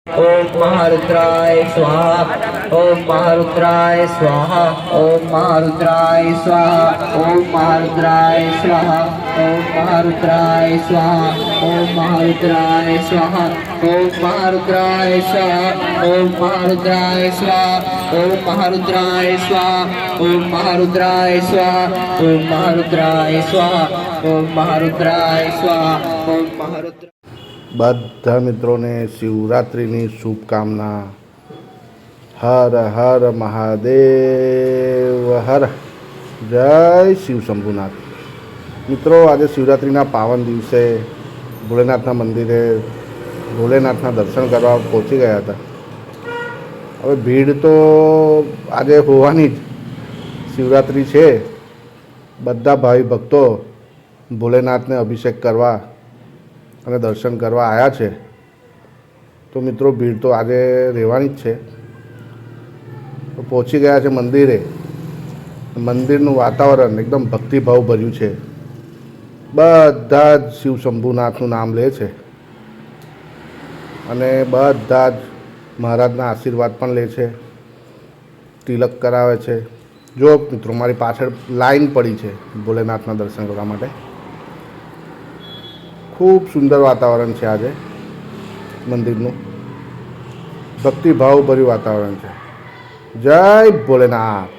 ओम महारुद्राय स्वाहा। ओम महारुद्राय स्वाहा। ओम महारुद्राय स्वाहा। ओम महारुद्राय स्वाहा। ओम महारुद्राय स्वाहा। ओम महारुद्राय स्वाहा। ओम महारुद्राय स्वाहा। ओम महारुद्राय स्वाहा। ओम महारुद्राय स्वाहा। ओम महारुद्राय स्वाहा। ओम महारुद्राय स्वाहा। ओम महारुद्राय स्वाहा। ओम महारुद्र બધા મિત્રોને શિવરાત્રિની શુભકામના। હર હર મહાદેવ હર। જય શિવ શંભુનાથ। મિત્રો, આજે શિવરાત્રિના પાવન દિવસે ભોલેનાથના મંદિરે ભોલેનાથના દર્શન કરવા પહોંચી ગયા હતા। હવે ભીડ તો આજે હોવાની જ, શિવરાત્રિ છે, બધા ભાવિ ભક્તો ભોલેનાથને અભિષેક કરવા અને દર્શન કરવા આવ્યા છે, તો મિત્રો ભીડ તો આજે રહેવાની જ છે। તો પહોંચી ગયા છે મંદિરે। મંદિરનું વાતાવરણ એકદમ ભક્તિભાવ ભર્યું છે। બધા જ શિવ શંભુનાથનું નામ લે છે અને બધા જ મહારાજના આશીર્વાદ પણ લે છે, તિલક કરાવે છે। જો મિત્રો, મારી પાછળ લાઈન પડી છે ભોલેનાથના દર્શન કરવા માટે। ખૂબ સુંદર વાતાવરણ છે આજે મંદિરનું, ભક્તિભાવ ભર્યું વાતાવરણ છે। જય ભોલેનાથ।